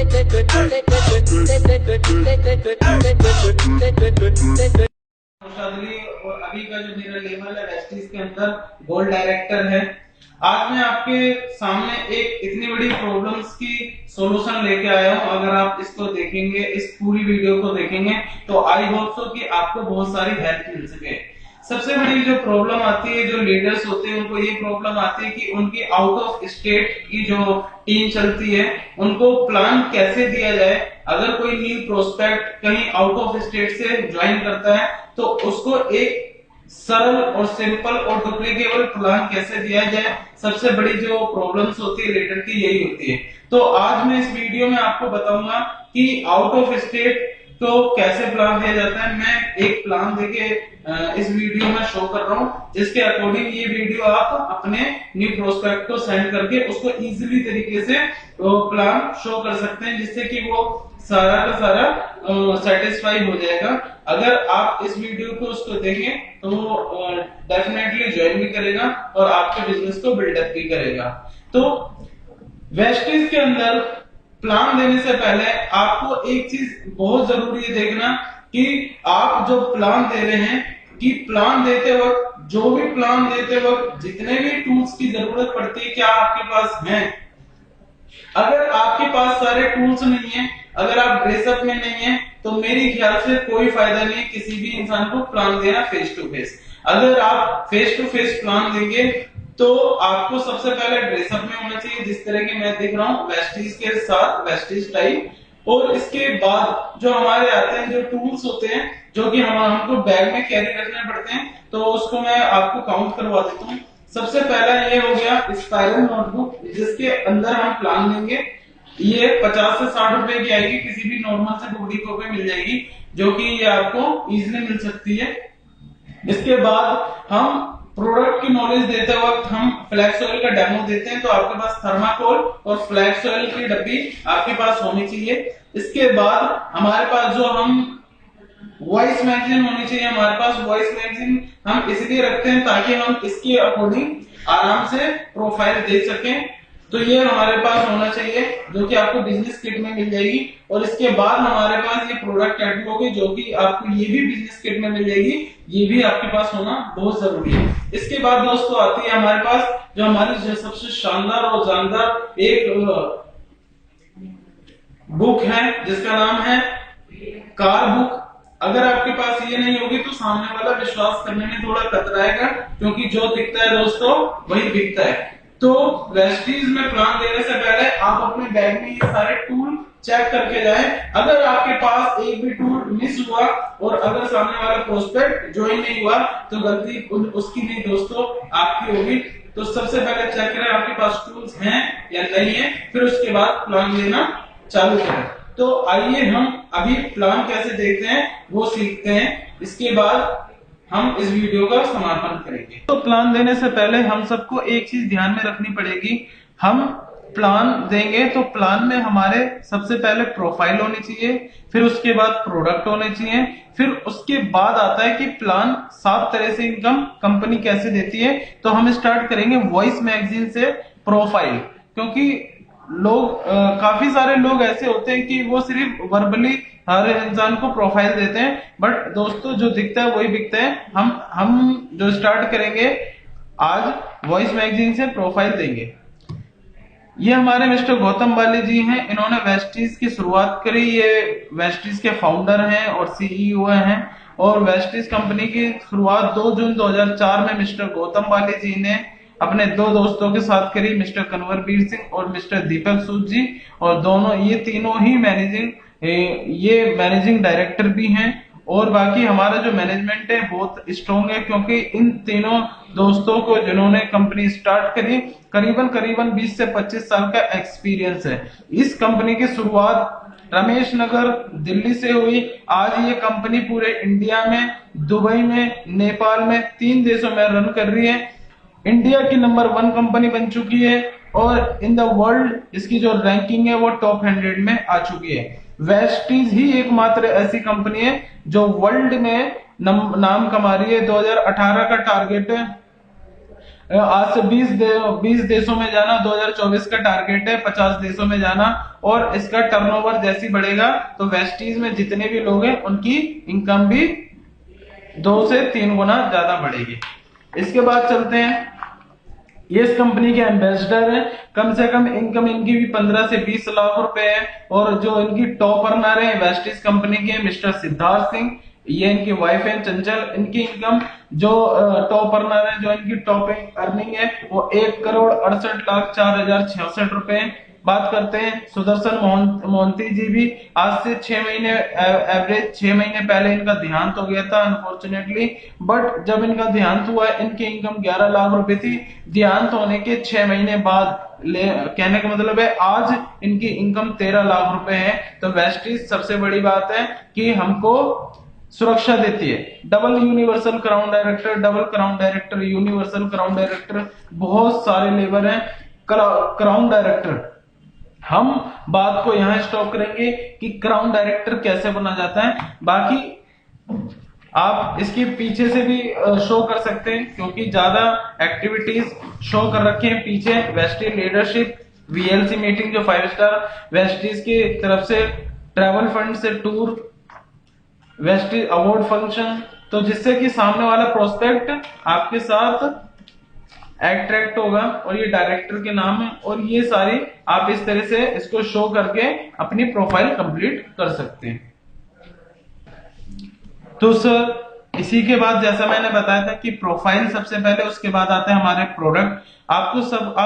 शादली और अभी का जो मेरा लेवल है वेस्टीज के अंदर गोल्ड डायरेक्टर है। आज मैं आपके सामने एक इतनी बड़ी प्रॉब्लम्स की सॉल्यूशन लेके आया हूं। अगर आप इसको देखेंगे, इस पूरी वीडियो को देखेंगे तो आई होप सो कि आपको बहुत सारी हेल्प मिल सके। सबसे बड़ी जो प्रॉब्लम आती है, जो लीडर्स होते हैं उनको ये प्रॉब्लम आती है कि उनकी आउट ऑफ स्टेट की जो टीम चलती है उनको प्लान कैसे दिया जाए। अगर कोई न्यू प्रोस्पेक्ट कहीं आउट ऑफ स्टेट से ज्वाइन करता है तो उसको एक सरल और सिंपल और डुप्लीकेबल प्लान कैसे दिया जाए। सबसे बड़ी जो प्रॉब्लम्स होती है लीडर की यही होती है। तो आज मैं इस वीडियो में आपको बताऊंगा कि आउट ऑफ स्टेट तो कैसे प्लान दिया जाता है। मैं एक प्लान देके इस वीडियो में शो कर रहा हूं, जिसके अकॉर्डिंग ये वीडियो आप अपने न्यू प्रोस्पेक्ट को सेंड करके उसको इजीली तरीके से प्लान शो कर सकते हैं, जिससे कि वो सारा का सारा सेटिस्फाई हो जाएगा। अगर आप इस वीडियो को उसको देखें तो वो डेफिनेटली ज्वाइन भी करेगा और आपके बिजनेस को बिल्डअप भी करेगा। तो वेस्टीज के अंदर प्लान देने से पहले आपको एक चीज बहुत जरूरी है देखना कि आप जो प्लान दे रहे हैं कि प्लान देते वक्त, जो भी प्लान देते वक्त जितने भी टूल्स की जरूरत पड़ती है क्या आपके पास है। अगर आपके पास सारे टूल्स नहीं है, अगर आप ड्रेसअप में नहीं है, तो मेरे ख्याल से कोई फायदा नहीं है किसी भी इंसान को प्लान देना फेस टू फेस। अगर आप फेस टू फेस प्लान देंगे तो आपको सबसे पहले ड्रेसअप में होना चाहिए, जिस तरह की मैं दिख रहा हूँ वेस्टीज के साथ वेस्टीज टाइप। और इसके बाद जो हमारे आते हैं जो टूल्स होते हैं जो कि हमको बैग में कैरी रखने पड़ते हैं, तो उसको मैं आपको काउंट करवा देता हूँ। सबसे पहला ये हो गया स्पाइरल नोटबुक, जिसके अंदर हम प्लान देंगे। ये 50 से 60 रुपए की आएगी, किसी भी नॉर्मल से बुक पे मिल जाएगी, जो कि ये आपको इजीली मिल सकती है। इसके बाद हम प्रोडक्ट की नॉलेज देते वक्त हम फ्लैक्स ऑयल का डेमो देते हैं, तो आपके पास थर्माकोल और फ्लैक्स ऑयल की डब्बी आपके पास होनी चाहिए। इसके बाद हमारे पास जो हम वॉइस मैगजीन होनी चाहिए। हमारे पास वॉइस मैगजीन हम इसलिए रखते हैं ताकि हम इसके अकॉर्डिंग आराम से प्रोफाइल दे सकें। तो ये हमारे पास होना चाहिए, जो कि आपको बिजनेस किट में मिल जाएगी। और इसके बाद हमारे पास ये प्रोडक्ट कैटलॉग है, जो कि आपको ये भी बिजनेस किट में मिल जाएगी। ये भी आपके पास होना बहुत जरूरी है। इसके बाद दोस्तों आती है हमारे पास जो हमारी जो सबसे शानदार और जानदार एक बुक है, जिसका नाम है कार बुक। अगर आपके पास ये नहीं होगी तो सामने वाला विश्वास करने में थोड़ा कतराएगा, क्योंकि जो दिखता है दोस्तों वही बिकता है। तो वेस्टीज में प्लान देने से पहले आप अपने बैग में ये सारे टूल चेक करके जाएं। अगर आपके पास एक भी टूल मिस हुआ और अगर सामने वाला प्रोस्पेक्ट ज्वाइन नहीं हुआ तो गलती उसकी नहीं दोस्तों, आपकी होगी। तो सबसे पहले चेक करें आपके पास टूल्स हैं या नहीं है, फिर उसके बाद प्लान देना चालू करें। तो आइए हम अभी प्लान कैसे देखते हैं वो सीखते हैं, इसके बाद हम इस वीडियो का समापन करेंगे। तो प्लान देने से पहले हम सबको एक चीज ध्यान में रखनी पड़ेगी। हम प्लान देंगे तो प्लान में हमारे सबसे पहले प्रोफाइल होनी चाहिए, फिर उसके बाद प्रोडक्ट होने चाहिए, फिर उसके बाद आता है कि प्लान 7 तरह से इनकम कंपनी कैसे देती है। तो हम स्टार्ट करेंगे वॉइस मैगजीन से प्रोफाइल, क्योंकि लोग काफी सारे लोग ऐसे होते हैं कि वो सिर्फ वर्बली हर इंसान को प्रोफाइल देते हैं, बट दोस्तों जो दिखता है वही बिकता है। हम जो स्टार्ट करेंगे आज वॉइस मैगजीन से प्रोफाइल देंगे। ये हमारे मिस्टर गौतम बाली जी हैं, इन्होंने वेस्टीज की शुरुआत करी। ये वेस्टीज के फाउंडर हैं और सीईओ हैं। और वेस्टीज कंपनी की शुरुआत 2 जून 2004 में मिस्टर गौतम बाली जी ने अपने 2 दोस्तों के साथ करी, मिस्टर कन्वरवीर सिंह और मिस्टर दीपक सूद जी। और दोनों ये तीनों ही मैनेजिंग डायरेक्टर भी हैं। और बाकी हमारा जो मैनेजमेंट है बहुत स्ट्रॉन्ग है, क्योंकि इन तीनों दोस्तों को जिन्होंने कंपनी स्टार्ट करी करीबन 20 से 25 साल का एक्सपीरियंस है। इस कंपनी की शुरुआत रमेश नगर दिल्ली से हुई। आज ये कंपनी पूरे इंडिया में, दुबई में, नेपाल में 3 देशों में रन कर रही है। इंडिया की नंबर 1 कंपनी बन चुकी है और इन द वर्ल्ड इसकी जो रैंकिंग है वो टॉप 100 में आ चुकी है। वेस्टीज ही एकमात्र ऐसी कंपनी है जो वर्ल्ड में नाम कमा रही है। 2018 का टारगेट है आज से 20 देशों में जाना 2024 का टारगेट है, 50 देशों में जाना, और इसका टर्नओवर जैसी बढ़ेगा तो वेस्टीज में जितने भी लोग हैं उनकी इनकम भी 2 से 3 गुना ज्यादा बढ़ेगी। इसके बाद चलते हैं, ये इस कंपनी के एम्बेसडर हैं। कम से कम इनकम इनकी भी 15 से 20 लाख रुपए है, और जो इनकी टॉप अर्नर है वेस्टीज कंपनी के मिस्टर सिद्धार्थ सिंह, ये इनकी वाइफ है चंचल। इनकी इनकम जो टॉप अर्नर है, जो इनकी टॉप अर्निंग है वो 1,68,04,066 रुपए है। बात करते हैं सुदर्शन मोहंती जी भी, आज से 6 महीने एवरेज 6 महीने पहले इनका देहांत हो गया था अनफॉर्चुनेटली, बट जब इनका देहांत हुआ इनकी इनकम 11 लाख रुपए थी। देहांत होने के 6 महीने बाद कहने का मतलब है आज इनकी इनकम 13 लाख रुपए है। तो वेस्टीज सबसे बड़ी बात है कि हमको सुरक्षा देती है। Double universal crown director, double crown director, universal crown director, बहुत सारे लेवल हैं क्राउन डायरेक्टर। हम बात को यहां स्टॉप करेंगे कि क्राउन डायरेक्टर कैसे बना जाता है, बाकी आप इसके पीछे से भी शो कर सकते हैं क्योंकि ज्यादा एक्टिविटीज शो कर रखे हैं पीछे। वेस्टीज लीडरशिप, वीएलसी मीटिंग जो 5 स्टार, वेस्टीज की तरफ से ट्रैवल फंड से टूर, वेस्टीज अवार्ड फंक्शन, तो जिससे कि सामने वाला प्रोस्पेक्ट आपके साथ अट्रैक्ट होगा, और ये डायरेक्टर के नाम है। और ये सारी आप इस तरह से इसको शो करके अपनी प्रोफाइल कंप्लीट कर सकते हैं। तो सर इसी के बाद जैसा मैंने बताया था कि प्रोफाइल सबसे पहले, उसके बाद आते हैं हमारे प्रोडक्ट। आप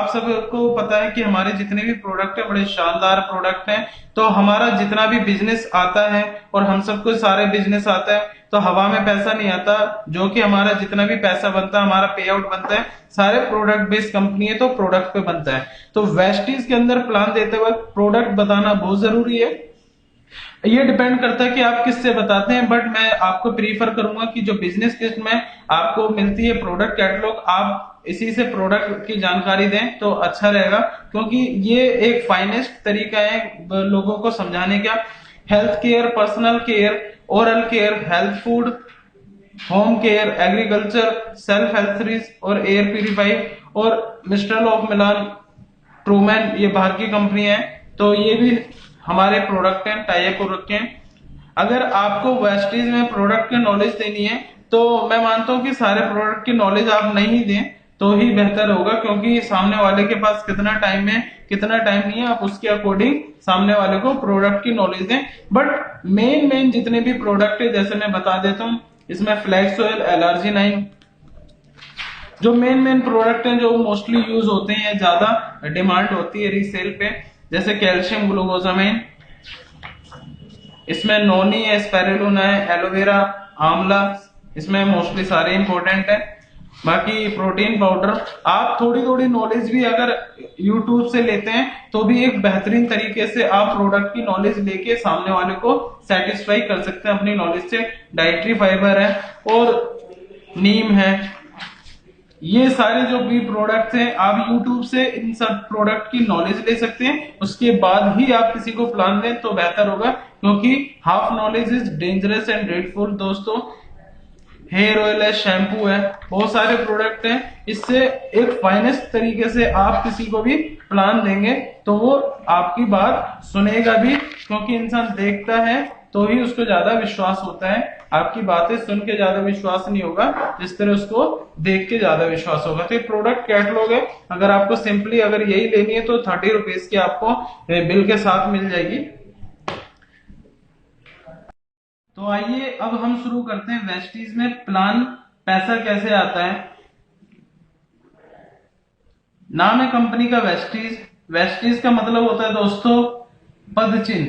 सबको पता है कि हमारे जितने भी प्रोडक्ट है बड़े शानदार प्रोडक्ट हैं। तो हमारा जितना भी बिजनेस आता है, और हम सबको सारे बिजनेस आता है, तो हवा में पैसा नहीं आता। जो कि हमारा जितना भी पैसा बनता है, हमारा पे आउट बनता है, सारे प्रोडक्ट बेस्ड कंपनी है तो प्रोडक्ट पे बनता है। तो वेस्टीज के अंदर प्लान देते वक्त प्रोडक्ट बताना बहुत जरूरी है। ये डिपेंड करता है कि आप किससे बताते हैं, बट मैं आपको प्रीफर करूंगा कि जो बिजनेस किट में आपको मिलती है प्रोडक्ट कैटलॉग, आप इसी से प्रोडक्ट की जानकारी दें तो अच्छा रहेगा, क्योंकि ये एक फाइनेस्ट तरीका है लोगों को समझाने का। Health care, personal care, oral care, health food, home care, agriculture, self हेल्थरीज और एयर प्यूरिफाई, और मिस्टर ऑफ मिलान, ट्रूमैन, ये बाहर की कंपनी है, तो ये भी हमारे प्रोडक्ट हैं, टाई अप रखे हैं। अगर आपको वेस्टीज में प्रोडक्ट की नॉलेज देनी है तो मैं मानता हूं कि सारे प्रोडक्ट की नॉलेज आप नहीं दें तो ही बेहतर होगा, क्योंकि सामने वाले के पास कितना टाइम है कितना टाइम नहीं है, आप उसके अकॉर्डिंग सामने वाले को प्रोडक्ट की नॉलेज दें। बट मेन जितने भी प्रोडक्ट है जैसे मैं बता देता हूँ, इसमें फ्लैक्स ऑयल, LRG9, जो मेन प्रोडक्ट हैं जो मोस्टली यूज होते हैं, ज्यादा डिमांड होती है रीसेल पे, जैसे कैल्शियम ग्लूकोसामाइन, इसमें नोनी है, स्पाइरुलिना है, एलोवेरा, आंवला, इसमें मोस्टली सारे इंपॉर्टेंट है। बाकी प्रोटीन पाउडर, आप थोड़ी नॉलेज भी अगर YouTube से लेते हैं तो भी एक बेहतरीन तरीके से आप प्रोडक्ट की नॉलेज लेके सामने वाले को सेटिस्फाई कर सकते हैं अपनी नॉलेज से। डाइटरी फाइबर है और नीम है, ये सारे जो भी प्रोडक्ट्स हैं आप YouTube से इन सब प्रोडक्ट की नॉलेज ले सकते हैं, उसके बाद ही आप किसी को प्लान दें तो बेहतर होगा, क्योंकि half knowledge is dangerous and dreadful. दोस्तों, हेयर ऑयल है, शैम्पू है, बहुत सारे प्रोडक्ट हैं, इससे एक फाइनेस्ट तरीके से आप किसी को भी प्लान देंगे तो वो आपकी बात सुनेगा भी, क्योंकि इंसान देखता है तो ही उसको ज्यादा विश्वास होता है। आपकी बातें सुन के ज्यादा विश्वास नहीं होगा जिस तरह उसको देख के ज्यादा विश्वास होगा। तो ये प्रोडक्ट कैटलॉग है, अगर आपको सिंपली अगर यही लेनी है तो 30 रुपीज की आपको बिल के साथ मिल जाएगी। तो आइए अब हम शुरू करते हैं वेस्टीज में प्लान पैसा कैसे आता है। नाम है कंपनी का वेस्टीज। वेस्टीज का मतलब होता है दोस्तों पद चिन्ह,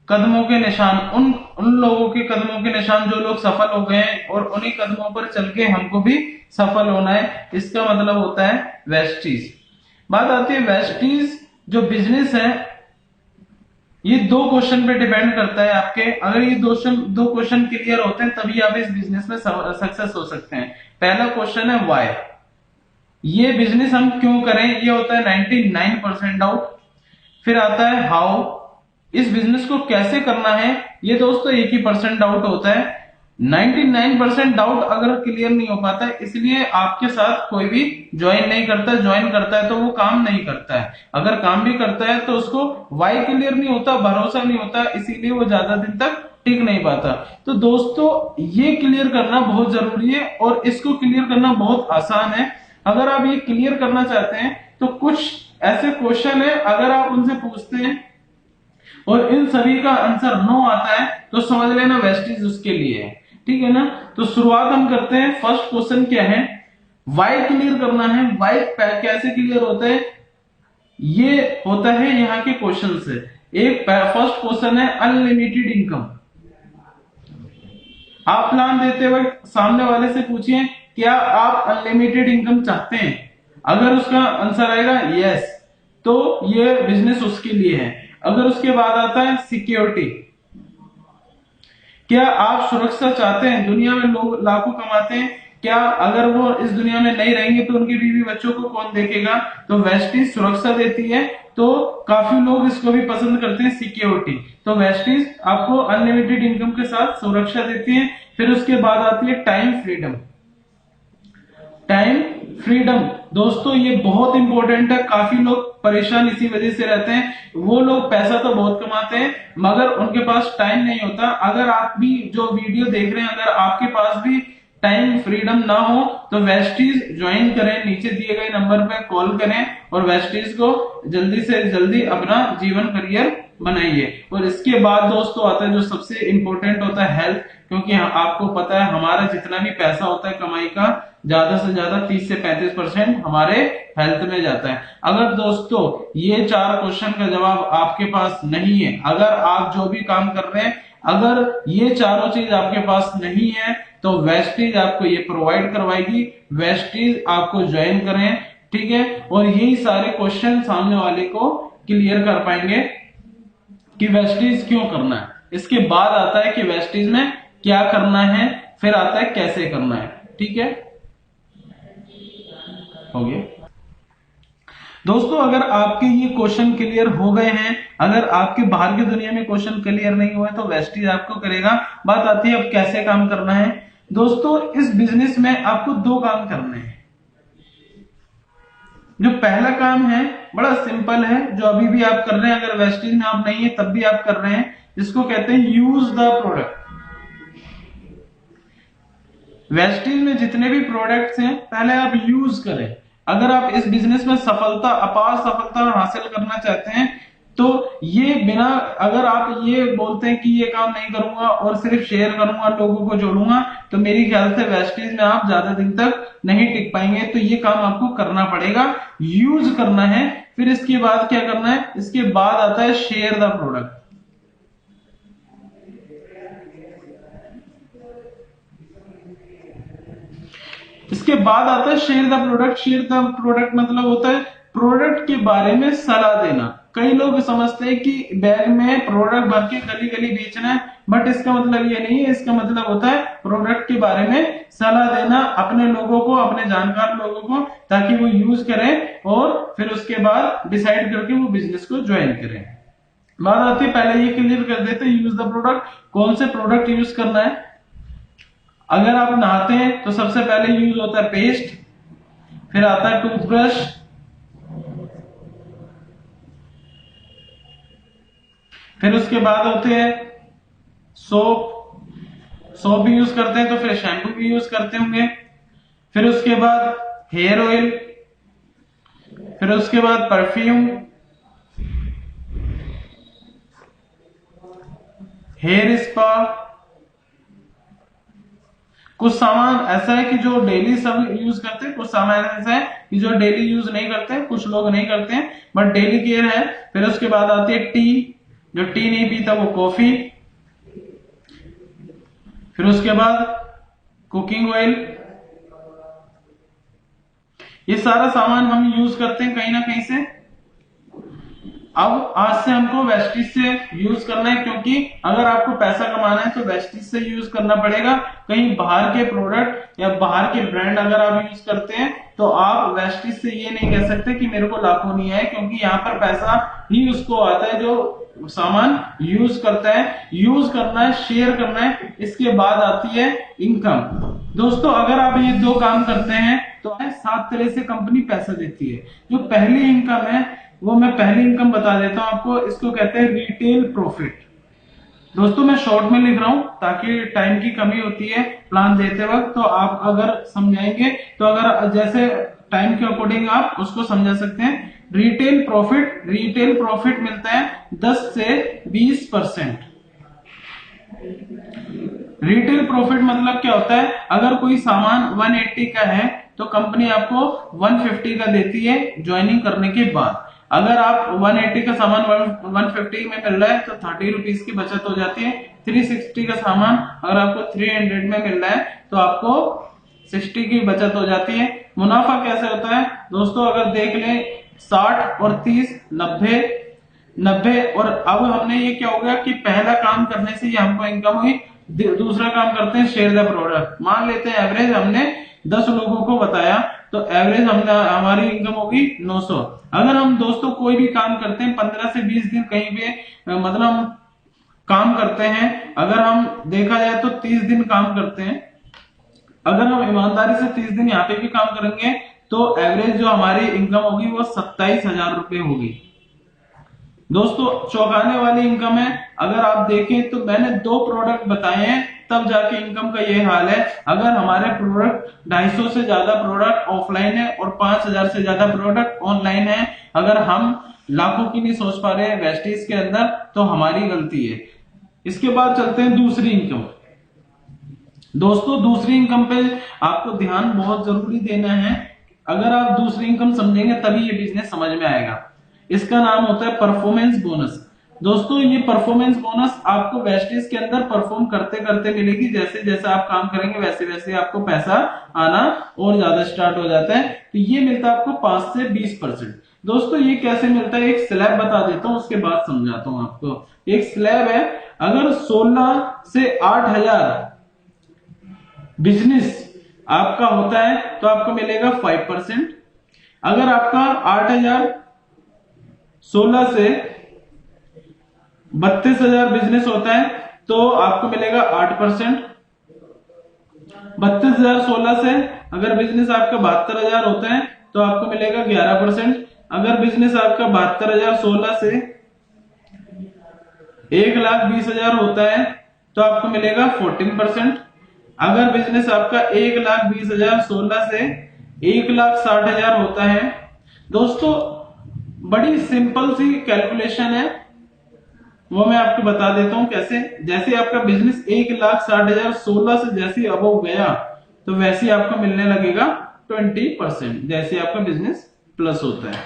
कदमों के निशान, उन लोगों के कदमों के निशान जो लोग सफल हो गए हैं और उन्हीं कदमों पर चल के हमको भी सफल होना है, इसका मतलब होता है वेस्टीज। बात आती है वेस्टीज जो बिजनेस है, ये 2 क्वेश्चन पे डिपेंड करता है आपके। अगर ये दो क्वेश्चन क्लियर होते हैं तभी आप इस बिजनेस में सक्सेस हो सकते हैं। पहला क्वेश्चन है वाई, ये बिजनेस हम क्यों करें, ये होता है 99% डाउट। फिर आता है हाउ, इस बिजनेस को कैसे करना है, ये दोस्तों 1% डाउट होता है। 99% डाउट अगर क्लियर नहीं हो पाता है, इसलिए आपके साथ कोई भी ज्वाइन नहीं करता। ज्वाइन करता है तो वो काम नहीं करता है, अगर काम भी करता है तो उसको वाई क्लियर नहीं होता, भरोसा नहीं होता, इसीलिए वो ज्यादा दिन तक टिक नहीं पाता। तो दोस्तों ये क्लियर करना बहुत जरूरी है और इसको क्लियर करना बहुत आसान है। अगर आप ये क्लियर करना चाहते हैं तो कुछ ऐसे क्वेश्चन है, अगर आप उनसे पूछते हैं और इन सभी का आंसर नो आता है तो समझ लेना वेस्टीज उसके लिए है, ठीक है ना। तो शुरुआत हम करते हैं। फर्स्ट क्वेश्चन क्या है, वाई क्लियर करना है। वाई कैसे क्लियर होता है, ये होता है यहाँ के क्वेश्चन से। एक फर्स्ट क्वेश्चन है अनलिमिटेड इनकम। आप प्लान देते वक्त सामने वाले से पूछिए क्या आप अनलिमिटेड इनकम चाहते हैं, अगर उसका आंसर आएगा यस तो ये बिजनेस उसके लिए है। अगर उसके बाद आता है सिक्योरिटी, क्या आप सुरक्षा चाहते हैं, दुनिया में लोग लाखों कमाते हैं, क्या अगर वो इस दुनिया में नहीं रहेंगे तो उनके बीवी बच्चों को कौन देखेगा, तो वेस्टीज सुरक्षा देती है, तो काफी लोग इसको भी पसंद करते हैं सिक्योरिटी। तो वेस्टीज आपको अनलिमिटेड इनकम के साथ सुरक्षा देती है। फिर उसके बाद आती है टाइम फ्रीडम। टाइम फ्रीडम दोस्तों ये बहुत इंपॉर्टेंट है, काफी लोग परेशान इसी वजह से रहते हैं। वो लोग पैसा तो बहुत कमाते हैं मगर उनके पास टाइम नहीं होता। अगर आप भी जो वीडियो देख रहे हैं, अगर आपके पास भी टाइम फ्रीडम ना हो तो वेस्टीज ज्वाइन करें, नीचे दिए गए नंबर पे कॉल करें और वेस्टीज को जल्दी से जल्दी अपना जीवन करियर बनाइए। और इसके बाद दोस्तों आता है जो सबसे इंपॉर्टेंट होता है हेल्थ, क्योंकि आपको पता है हमारा जितना भी पैसा होता है कमाई का, ज्यादा से ज्यादा 30 से 35% हमारे हेल्थ में जाता है। अगर दोस्तों ये 4 क्वेश्चन का जवाब आपके पास नहीं है, अगर आप जो भी काम कर रहे हैं अगर ये चारों चीज आपके पास नहीं है तो वेस्टीज आपको ये प्रोवाइड करवाएगी। वेस्टीज आपको ज्वाइन करें, ठीक है। और यही सारे क्वेश्चन सामने वाले को क्लियर कर पाएंगे कि वेस्टीज क्यों करना है। इसके बाद आता है कि वेस्टीज में क्या करना है, फिर आता है कैसे करना है, ठीक है। हो गया दोस्तों, अगर आपके ये क्वेश्चन क्लियर हो गए हैं, अगर आपके बाहर की दुनिया में क्वेश्चन क्लियर नहीं हुए तो वेस्टीज आपको करेगा। बात आती है अब कैसे काम करना है। दोस्तों इस बिजनेस में आपको 2 काम करने हैं। जो पहला काम है बड़ा सिंपल है, जो अभी भी आप कर रहे हैं, अगर वेस्टीज में आप नहीं है तब भी आप कर रहे हैं, जिसको कहते हैं यूज द प्रोडक्ट। वेस्टीज में जितने भी प्रोडक्ट्स हैं पहले आप यूज करें। अगर आप इस बिजनेस में सफलता, अपार सफलता हासिल करना चाहते हैं तो ये बिना, अगर आप ये बोलते हैं कि ये काम नहीं करूंगा और सिर्फ शेयर करूंगा, लोगों को जोड़ूंगा, तो मेरी ख्याल से वेस्टीज में आप ज्यादा दिन तक नहीं टिक पाएंगे। तो ये काम आपको करना पड़ेगा, यूज करना है। फिर इसके बाद क्या करना है, इसके बाद आता है शेयर द प्रोडक्ट। इसके बाद आता है share the product. Share the product मतलब होता है प्रोडक्ट के बारे में सलाह देना। कई लोग समझते हैं कि बैग में प्रोडक्ट भर के गली गली बेचना है, बट इसका मतलब ये नहीं है। इसका मतलब होता है प्रोडक्ट के बारे में सलाह देना अपने लोगों को, अपने जानकार लोगों को, ताकि वो यूज करें और फिर उसके बाद डिसाइड करके वो बिजनेस को ज्वाइन करें। बात आती है, पहले ये क्लियर कर देते हैं यूज द प्रोडक्ट, कौन से प्रोडक्ट यूज करना है। अगर आप नहाते हैं तो सबसे पहले यूज होता है पेस्ट, फिर आता है टूथब्रश, फिर उसके बाद होते हैं सोप भी यूज करते हैं, तो फिर शैम्पू भी यूज करते होंगे। फिर उसके बाद हेयर ऑयल, फिर उसके बाद परफ्यूम, हेयर स्पा। कुछ सामान ऐसा है कि जो डेली सब यूज करते हैं, कुछ सामान ऐसा है कि जो डेली यूज नहीं करते हैं, कुछ लोग नहीं करते हैं बट डेली केयर है। फिर उसके बाद आती है टी, जो टी नहीं पीता वो कॉफी। फिर उसके बाद कुकिंग ऑयल। ये सारा सामान हम यूज करते हैं कहीं ना कहीं से। अब आज से हमको वेस्टीज से यूज करना है, क्योंकि अगर आपको पैसा कमाना है तो वेस्टीज से यूज करना पड़ेगा। कहीं बाहर के प्रोडक्ट या बाहर के ब्रांड अगर आप यूज करते हैं तो आप वेस्टीज से ये नहीं कह सकते कि मेरे को लाखों नहीं है, क्योंकि यहाँ पर पैसा ही उसको आता है जो सामान यूज करता है, यूज करना है, शेयर करना है, इसके बाद आती है इनकम। दोस्तों अगर आप ये दो काम करते हैं तो 7 तरह से कंपनी पैसा देती है। जो पहली इनकम है वो मैं पहली इनकम बता देता हूं आपको, इसको कहते हैं रिटेल प्रॉफिट। दोस्तों मैं शॉर्ट में लिख रहा हूं ताकि टाइम की कमी होती है प्लान देते वक्त, तो आप अगर समझाएंगे तो अगर जैसे टाइम के अकॉर्डिंग आप उसको समझा सकते हैं। रिटेल प्रॉफिट मिलता है 10 से 20%। रिटेल प्रॉफिट मतलब क्या होता है, अगर कोई सामान 180 का है तो कंपनी आपको 150 का देती है ज्वाइनिंग करने के बाद। अगर आप 180 का सामान 150 में मिल रहा है तो 30 रुपीज की बचत हो जाती है। 360 का सामान अगर आपको 300 में मिल रहा है तो आपको 60 की बचत हो जाती है। मुनाफा कैसे होता है दोस्तों, अगर देख लें 60 और 30 90 और अब हमने ये क्या हो गया कि पहला काम करने से ये हमको इनकम हुई। दूसरा काम करते हैं शेयर द प्रोडक्ट। मान लेते हैं एवरेज हमने 10 लोगों को बताया तो एवरेज हमने हमारी इनकम होगी 900। अगर हम दोस्तों कोई भी काम करते हैं 15 से 20 दिन कहीं पे मतलब हम काम करते हैं, अगर हम देखा जाए तो 30 दिन काम करते हैं, अगर हम ईमानदारी से 30 दिन यहाँ पे भी काम करेंगे तो एवरेज जो हमारी इनकम होगी वो 27,000 रुपए होगी। दोस्तों चौंकाने वाली इनकम है। अगर आप देखें तो मैंने 2 प्रोडक्ट बताए हैं तब जाके इनकम का ये हाल है। अगर हमारे प्रोडक्ट 250 से ज्यादा प्रोडक्ट ऑफलाइन है और 5000 से ज्यादा प्रोडक्ट ऑनलाइन है, अगर हम लाखों की नहीं सोच पा रहे हैं वेस्टीज के अंदर तो हमारी गलती है। इसके बाद चलते हैं दूसरी इनकम। दोस्तों दूसरी इनकम पे आपको ध्यान बहुत जरूरी देना है। अगर आप दूसरी इनकम समझेंगे तभी ये बिजनेस समझ में आएगा। इसका नाम होता है परफॉर्मेंस बोनस। दोस्तों ये परफॉर्मेंस बोनस आपको वेस्टीज के अंदर परफॉर्म करते करते मिलेगी। जैसे जैसे आप काम करेंगे वैसे वैसे आपको पैसा आना और ज्यादा स्टार्ट हो जाता है। तो ये मिलता है आपको 5 से 20%। दोस्तों ये कैसे मिलता है, एक स्लैब बता देता हूं उसके बाद समझाता हूं आपको। एक स्लैब है, अगर 16 से 8,000 बिजनेस आपका होता है तो आपको मिलेगा 5%। अगर आपका 16 से 32,000 बिजनेस होता है तो आपको मिलेगा 8%। 32,016 से अगर बिजनेस आपका 72,000 होता है तो आपको मिलेगा 11%। अगर बिजनेस आपका 72,016 से 1,20,000 होता है तो आपको मिलेगा 14%। अगर बिजनेस आपका 1,20,016 से 1,60,000 होता है, दोस्तों बड़ी सिंपल सी कैलकुलेशन है वो मैं आपको बता देता हूं कैसे। जैसे आपका बिजनेस 1,60,016 से जैसे अबव गया तो वैसे ही आपको मिलने लगेगा 20% जैसे आपका बिजनेस प्लस होता है।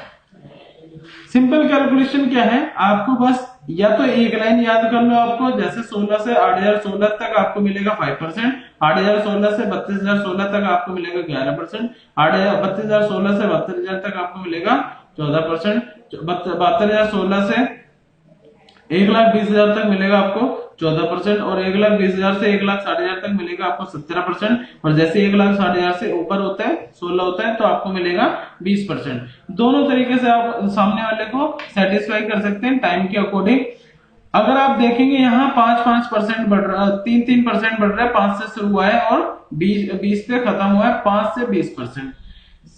सिंपल कैलकुलेशन क्या है, आपको बस या तो एक लाइन याद कर लो आपको, जैसे 16 से 8,016 तक आपको मिलेगा 5%, 8,016 से 32,016 तक आपको मिलेगा 11%, 32,016 से 72,000 तक आपको मिलेगा 14%, 72,016 से 1,20,000 तक मिलेगा आपको 14% और 1,20,000 से 1,60,000 तक मिलेगा आपको 17%। और जैसे 1,60,000 से ऊपर होता है 16 होता है तो आपको मिलेगा 20%। दोनों तरीके से आप सामने वाले को सेटिस्फाई कर सकते हैं टाइम के अकॉर्डिंग। अगर आप देखेंगे यहाँ 5% बढ़ रहा है, 3% बढ़ रहा है, 5 से शुरू हुआ है और 20 पे खत्म हुआ है, 5 से 20%।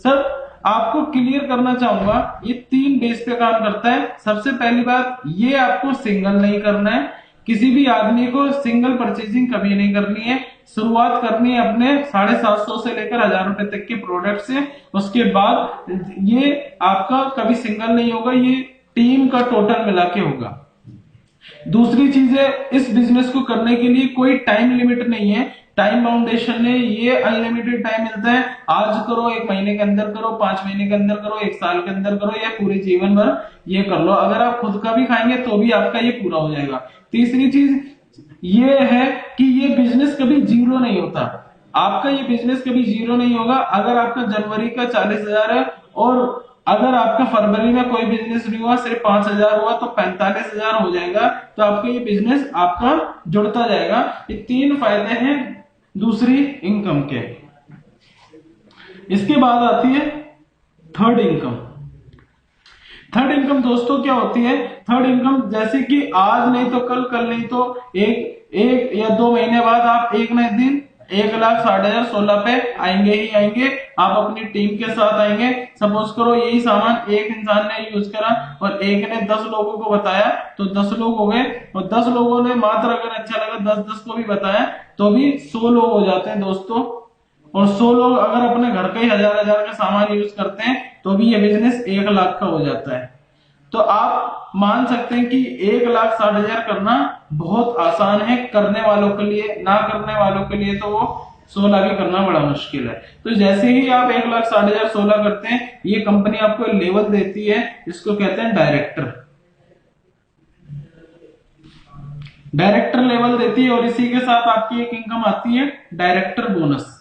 सर आपको क्लियर करना चाहूंगा ये 3 बेस पे काम करता है। सबसे पहली बात, ये आपको सिंगल नहीं करना है, किसी भी आदमी को सिंगल परचेजिंग कभी नहीं करनी है। शुरुआत करनी है अपने 750 से लेकर 1,000 रुपए तक के प्रोडक्ट से। उसके बाद ये आपका कभी सिंगल नहीं होगा, ये टीम का टोटल मिला के होगा। दूसरी चीज है, इस बिजनेस को करने के लिए कोई टाइम लिमिट नहीं है, टाइम बाउंडेशन है, ये अनलिमिटेड टाइम मिलता है। आज करो, 1 महीने के अंदर करो, 5 महीने के अंदर करो, 1 साल के अंदर करो, या पूरे जीवन भर ये कर लो। अगर आप खुद का भी खाएंगे तो भी आपका ये पूरा हो जाएगा। तीसरी चीज ये है कि ये बिजनेस कभी जीरो नहीं होता, आपका ये बिजनेस कभी जीरो नहीं होगा। अगर आपका जनवरी का 40,000 है और अगर आपका फरवरी में कोई बिजनेस नहीं हुआ, सिर्फ 5,000 हुआ तो 45,000 हो जाएगा। तो आपका ये बिजनेस आपका जुड़ता जाएगा। ये 3 फायदे हैं दूसरी इनकम के। इसके बाद आती है थर्ड इनकम। थर्ड इनकम दोस्तों क्या होती है? थर्ड इनकम जैसे कि आज नहीं तो कल, कल नहीं तो एक या 2 महीने बाद आप एक न दिन 1,60,016 पे आएंगे ही आएंगे। आप अपनी टीम के साथ आएंगे। सपोज करो यही सामान एक इंसान ने यूज करा और एक ने 10 लोगों को बताया, तो 10 लोग हो गए, और 10 लोगों ने मात्र अगर अच्छा लगा 10-10 को भी बताया तो भी 100 लोग हो जाते हैं दोस्तों। और 100 लोग अगर अपने घर का ही 1000-1000 का सामान यूज करते हैं तो भी ये बिजनेस 1 लाख का हो जाता है। तो आप मान सकते हैं कि 1,60,000 करना बहुत आसान है करने वालों के लिए, ना करने वालों के लिए तो वो 100 लाख ही करना बड़ा मुश्किल है। तो जैसे ही आप 1,60,000 16 करते हैं, ये कंपनी आपको लेवल देती है, इसको कहते हैं डायरेक्टर। डायरेक्टर लेवल देती है और इसी के साथ आपकी एक इनकम आती है डायरेक्टर बोनस।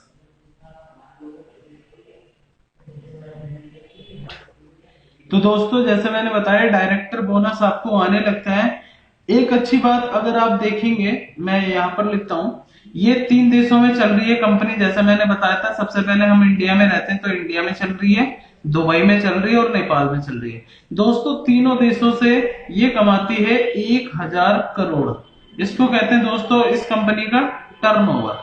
तो दोस्तों जैसे मैंने बताया डायरेक्टर बोनस आपको आने लगता है। एक अच्छी बात अगर आप देखेंगे, मैं यहां पर लिखता हूं, ये 3 देशों में चल रही है कंपनी। जैसे मैंने बताया था सबसे पहले हम इंडिया में रहते हैं तो इंडिया में चल रही है, दुबई में चल रही है और नेपाल में चल रही है। दोस्तों तीनों देशों से ये कमाती है 1,000 करोड़। इसको कहते हैं दोस्तों इस कंपनी का टर्नओवर।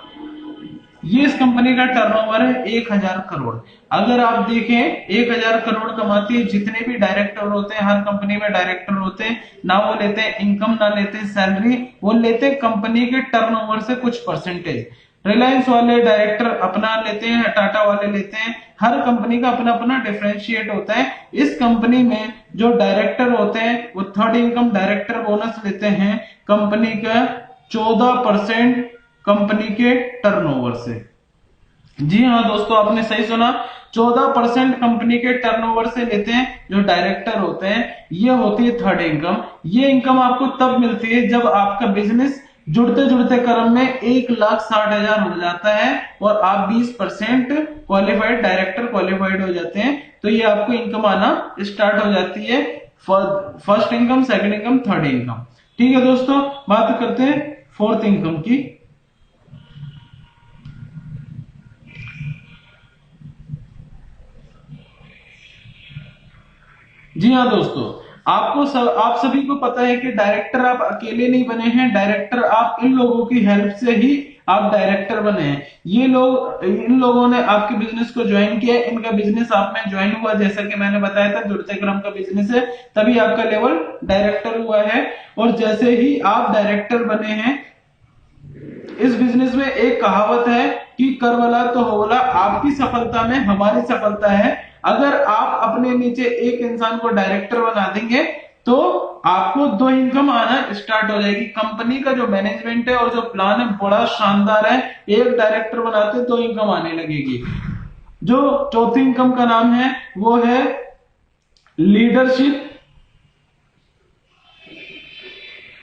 ये इस कंपनी का टर्नओवर है 1,000 करोड़। अगर आप देखें 1,000 करोड़ कमाती है, जितने भी डायरेक्टर होते हैं, हर कंपनी में डायरेक्टर होते हैं ना, वो लेते हैं इनकम, ना लेते हैं सैलरी, वो लेते हैं कंपनी के टर्नओवर से कुछ परसेंटेज। रिलायंस वाले डायरेक्टर अपना लेते हैं, टाटा वाले लेते हैं, हर कंपनी का अपना अपना डिफरेंशिएट होता है। इस कंपनी में जो डायरेक्टर होते हैं वो थर्ड इनकम डायरेक्टर बोनस लेते हैं कंपनी का 14% कंपनी के टर्नओवर से। जी हाँ दोस्तों, आपने सही सुना, 14% कंपनी के टर्नओवर से लेते हैं जो डायरेक्टर होते हैं। ये होती है थर्ड इनकम। ये इनकम आपको तब मिलती है जब आपका बिजनेस जुड़ते जुड़ते क्रम में 1,60,000 हो जाता है और आप 20% क्वालिफाइड डायरेक्टर क्वालिफाइड हो जाते हैं, तो ये आपको इनकम आना स्टार्ट हो जाती है। First income, second income, third income. ठीक है दोस्तों, बात करते हैं फोर्थ इनकम की। जी हाँ दोस्तों, आप सभी को पता है कि डायरेक्टर आप अकेले नहीं बने हैं। डायरेक्टर आप इन लोगों की हेल्प से ही आप डायरेक्टर बने हैं। ये लोग, इन लोगों ने आपके बिजनेस को ज्वाइन किया, इनका बिजनेस आप में ज्वाइन हुआ, जैसा कि मैंने बताया था जुड़ते क्रम का बिजनेस है, तभी आपका लेवल डायरेक्टर हुआ है। और जैसे ही आप डायरेक्टर बने हैं, इस बिजनेस में एक कहावत है कि कर वाला तो हो वाला, आपकी सफलता में हमारी सफलता है। अगर आप अपने नीचे एक इंसान को डायरेक्टर बना देंगे तो आपको 2 इनकम आना स्टार्ट हो जाएगी। कंपनी का जो मैनेजमेंट है और जो प्लान है बड़ा शानदार है। एक डायरेक्टर बनाते 2 इनकम आने लगेगी। जो चौथी इनकम का नाम है वो है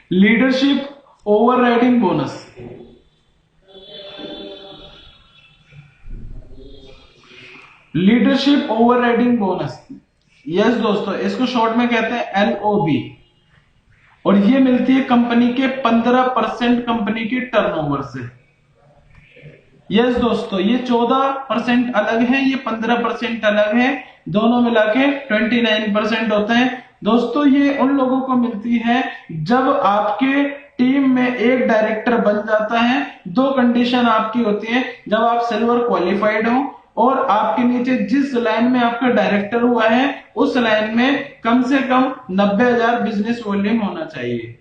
leadership overriding bonus. Leadership overriding bonus, yes दोस्तों, इसको शॉर्ट में कहते हैं LOB। और ये मिलती है कंपनी के 15% कंपनी के टर्नओवर से। यस दोस्तों, ये 14% अलग है, ये 15% अलग है, दोनों मिला के 29% होते हैं। दोस्तों ये उन लोगों को मिलती है जब आपके टीम में एक डायरेक्टर बन जाता है। 2 कंडीशन आपकी होती है, जब आप सिल्वर क्वालिफाइड हो और आपके नीचे जिस लाइन में आपका डायरेक्टर हुआ है उस लाइन में कम से कम 90,000 बिजनेस वॉल्यूम होना चाहिए,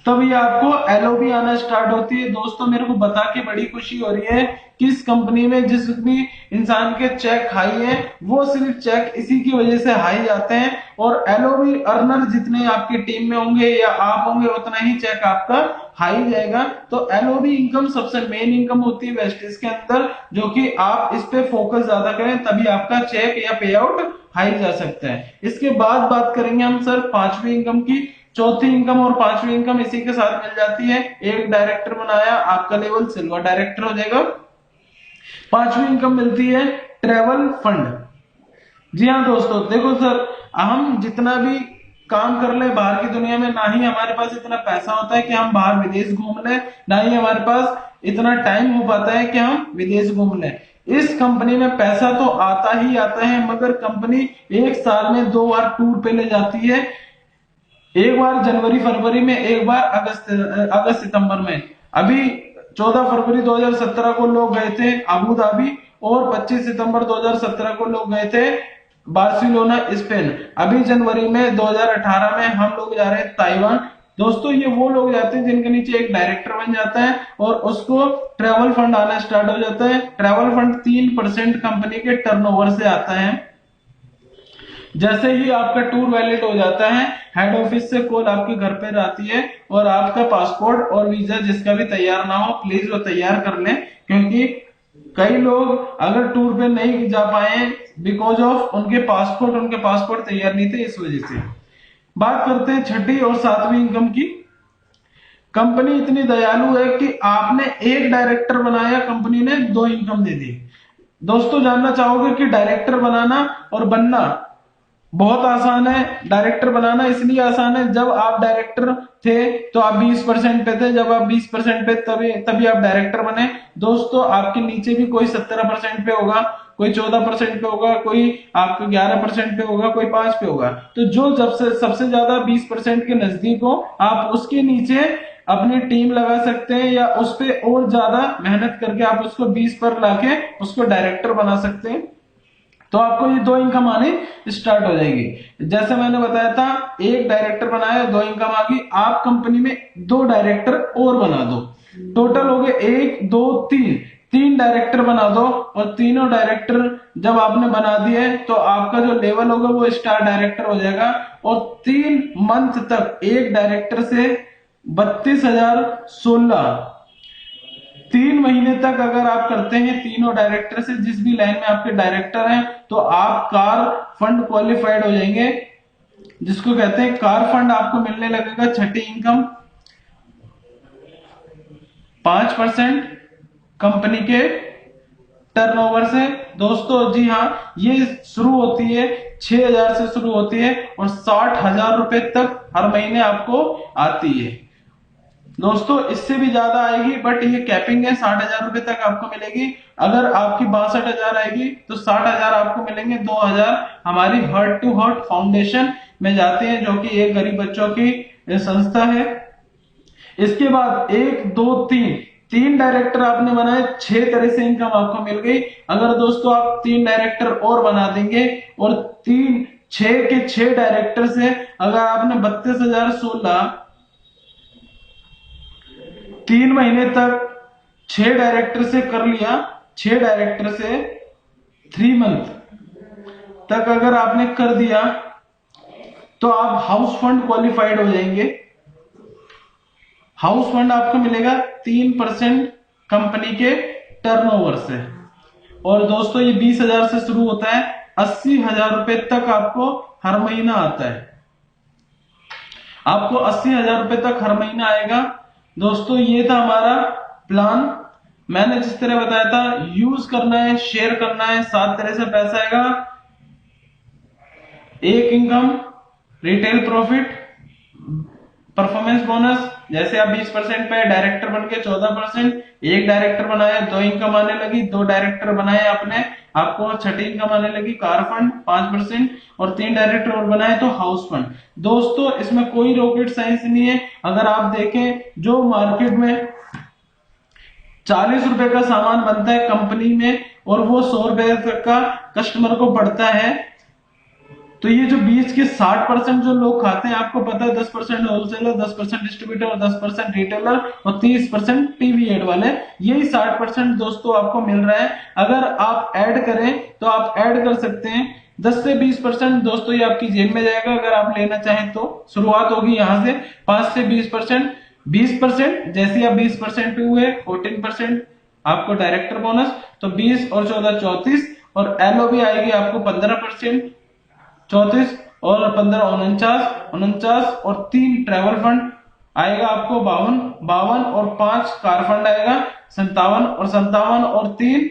तब ये आपको LOB आना स्टार्ट होती है। दोस्तों मेरे को बता के बड़ी खुशी हो रही है कि इस कंपनी में जिस भी इंसान के चेक हाई है वो सिर्फ चेक इसी की वजह से हाई जाते हैं। और LOB अर्नर जितने आपकी टीम में होंगे या आप होंगे उतना ही चेक आपका हाई जाएगा। तो LOB इनकम सबसे मेन इनकम होती है वेस्टेज के अंदर, जो कि आप इस पे फोकस ज्यादा करें तभी आपका चेक या पे आउट हाई जा सकता है। इसके बाद बात करेंगे हम सर 5वीं इनकम की। चौथी इनकम और 5वीं इनकम इसी के साथ मिल जाती है। एक डायरेक्टर बनाया, आपका लेवल सिल्वर डायरेक्टर हो जाएगा। 5वीं इनकम मिलती है ट्रेवल फंड। जी हाँ दोस्तों, देखो सर, हम जितना भी काम कर ले बाहर की दुनिया में, ना ही हमारे पास इतना पैसा होता है कि हम बाहर विदेश घूम लें, ना ही हमारे पास इतना टाइम हो पाता है कि हम विदेश घूम लें। इस कंपनी में पैसा तो आता ही आता है, मगर कंपनी एक साल में 2 बार टूर पे ले जाती है, एक बार जनवरी फरवरी में, एक बार अगस्त सितंबर में। अभी 14 फरवरी 2017 को लोग गए थे अबू धाबी, और 25 सितंबर 2017 को लोग गए थे बार्सिलोना स्पेन। अभी जनवरी में 2018 में हम लोग जा रहे हैं ताइवान। दोस्तों ये वो लोग जाते हैं जिनके नीचे एक डायरेक्टर बन जाता है और उसको ट्रैवल फंड आना स्टार्ट हो जाता है। ट्रैवल फंड 3% कंपनी के टर्नओवर से आता है। जैसे ही आपका टूर वैलिड हो जाता है, हेड ऑफिस से कॉल आपके घर पे आती है और आपका पासपोर्ट और वीजा जिसका भी तैयार ना हो, प्लीज वो तैयार कर लें, क्योंकि कई लोग अगर टूर पे नहीं जा पाए बिकॉज ऑफ उनके पासपोर्ट तैयार नहीं थे, इस वजह से। बात करते हैं छठी और सातवीं इनकम की। कंपनी इतनी दयालु है कि आपने एक डायरेक्टर बनाया, कंपनी ने 2 इनकम दे दी। दोस्तों जानना चाहोगे कि डायरेक्टर बनाना और बनना बहुत आसान है। डायरेक्टर बनाना इसलिए आसान है, जब आप डायरेक्टर थे तो आप 20% पे थे, जब आप 20% पे तभी आप डायरेक्टर बने। दोस्तों आपके नीचे भी कोई 17% पे होगा, कोई 14% पे होगा, कोई आपके 11% पे होगा, कोई 5 पे होगा। तो जो जब से सबसे ज्यादा 20% के नजदीक हो, आप उसके नीचे अपनी टीम लगा सकते हैं, या उस पे और ज्यादा मेहनत करके आप उसको 20 पर लाके उसको डायरेक्टर बना सकते हैं। तो आपको ये 2 इनकम आनी स्टार्ट हो जाएगी। जैसे मैंने बताया था, एक डायरेक्टर बनाया, 2 इनकम आ गई। आप कंपनी में 2 डायरेक्टर और बना दो, टोटल हो गए 1 2 3 डायरेक्टर बना दो, और तीनों डायरेक्टर जब आपने बना दिए तो आपका जो लेवल होगा वो स्टार डायरेक्टर हो जाएगा। और 3 मंथ तक एक डायरेक्टर से 32,016, 3 महीने तक अगर आप करते हैं तीनों डायरेक्टर से, जिस भी लाइन में आपके डायरेक्टर हैं, तो आप कार फंड क्वालिफाइड हो जाएंगे, जिसको कहते हैं कार फंड आपको मिलने लगेगा। छठी इनकम 5% कंपनी के टर्नओवर से। दोस्तों जी हाँ, ये शुरू होती है 6,000 से शुरू होती है और 60,000 रुपए तक हर महीने आपको आती है। दोस्तों इससे भी ज्यादा आएगी, बट ये कैपिंग है, 60,000 रुपए तक आपको मिलेगी। अगर आपकी 62,000 आएगी तो 60,000 आपको मिलेंगे। 2,000 हमारी हार्ट टू हार्ट फाउंडेशन में जाते हैं, जो कि एक गरीब बच्चों की संस्था है। इसके बाद 1 2 3 डायरेक्टर आपने बनाए, 6 तरह से इनकम आपको मिल गई। अगर दोस्तों आप 3 डायरेक्टर और बना देंगे और 6 के 6 डायरेक्टर से अगर आपने 32,016 3 महीने तक 6 डायरेक्टर से कर लिया, 6 डायरेक्टर से 3 मंथ तक अगर आपने कर दिया, तो आप हाउस फंड क्वालिफाइड हो जाएंगे। हाउस फंड आपको मिलेगा 3% कंपनी के टर्नओवर से। और दोस्तों ये 20,000 से शुरू होता है, 80,000 रुपए तक आपको हर महीना आता है। आपको 80,000 रुपए तक हर महीना आएगा। दोस्तों ये था हमारा प्लान। मैंने जिस तरह बताया था, यूज करना है, शेयर करना है, 7 तरह से पैसा आएगा। एक income, retail profit, performance bonus, जैसे आप 20% पे डायरेक्टर बन के 14%, एक डायरेक्टर बनाया 2 इनकम आने लगी, 2 डायरेक्टर बनाए आपने, आपको छठी इनकम आने लगी कार फंड 5%, और 3 डायरेक्टर और बनाए तो हाउस फंड। दोस्तों इसमें कोई रॉकेट साइंस नहीं है। अगर आप देखें, जो मार्केट में 40 रुपए का सामान बनता है कंपनी में और वो 100 रुपए तक का कस्टमर को पड़ता है, तो ये जो बीच के 60% जो लोग खाते हैं, आपको पता है 10% होलसेलर, 10% डिस्ट्रीब्यूटर और 10% रिटेलर और 30% टीवी एड वाले, यही 60% दोस्तों आपको मिल रहा है। अगर आप ऐड करें तो आप ऐड कर सकते हैं 10 से 20%। दोस्तों ये आपकी जेब में जाएगा अगर आप लेना चाहें तो। शुरुआत होगी यहां से 5 से 20%। 20% जैसे आप 20% पे हुए, 14% आपको डायरेक्टर बोनस, तो 20 और 14 34, और एलओबी आएगी आपको 15%, 34 और 15 49 और 3 ट्रैवल फंड आएगा आपको 52 और 5 कार फंड आएगा 57 और 3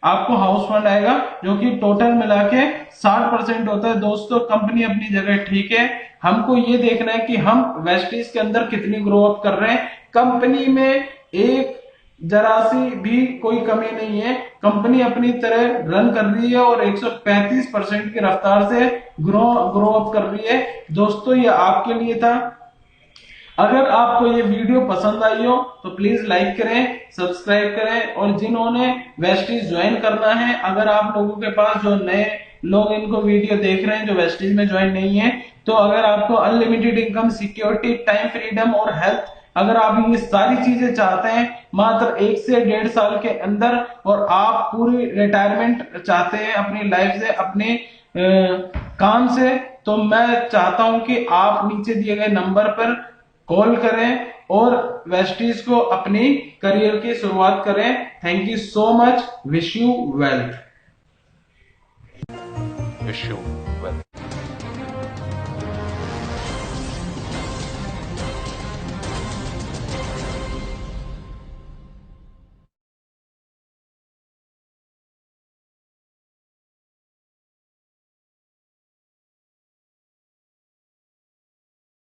आपको हाउस फंड आएगा, जो कि टोटल मिला के 60% होता है। दोस्तों कंपनी अपनी जगह ठीक है, हमको ये देखना है कि हम वेस्टीज के अंदर कितनी ग्रो अप कर रहे हैं। कंपनी में एक जरा सी भी कोई कमी नहीं है। कंपनी अपनी तरह रन कर रही है और 135% की रफ्तार से ग्रो अप कर रही है। दोस्तों ये आपके लिए था। अगर आपको ये वीडियो पसंद आई हो तो प्लीज लाइक करें, सब्सक्राइब करें, और जिन्होंने वेस्टीज ज्वाइन करना है, अगर आप लोगों के पास जो नए लोग इनको वीडियो देख रहे हैं जो वेस्टीज में ज्वाइन नहीं है, तो अगर आपको unlimited income, security, time freedom और हेल्थ, अगर आप ये सारी चीजें चाहते हैं मात्र 1 से 1.5 साल के अंदर, और आप पूरी रिटायरमेंट चाहते हैं अपनी लाइफ से, अपने काम से, तो मैं चाहता हूं कि आप नीचे दिए गए नंबर पर कॉल करें और वेस्टीज को अपनी करियर की शुरुआत करें। Thank you so much. Wish you well.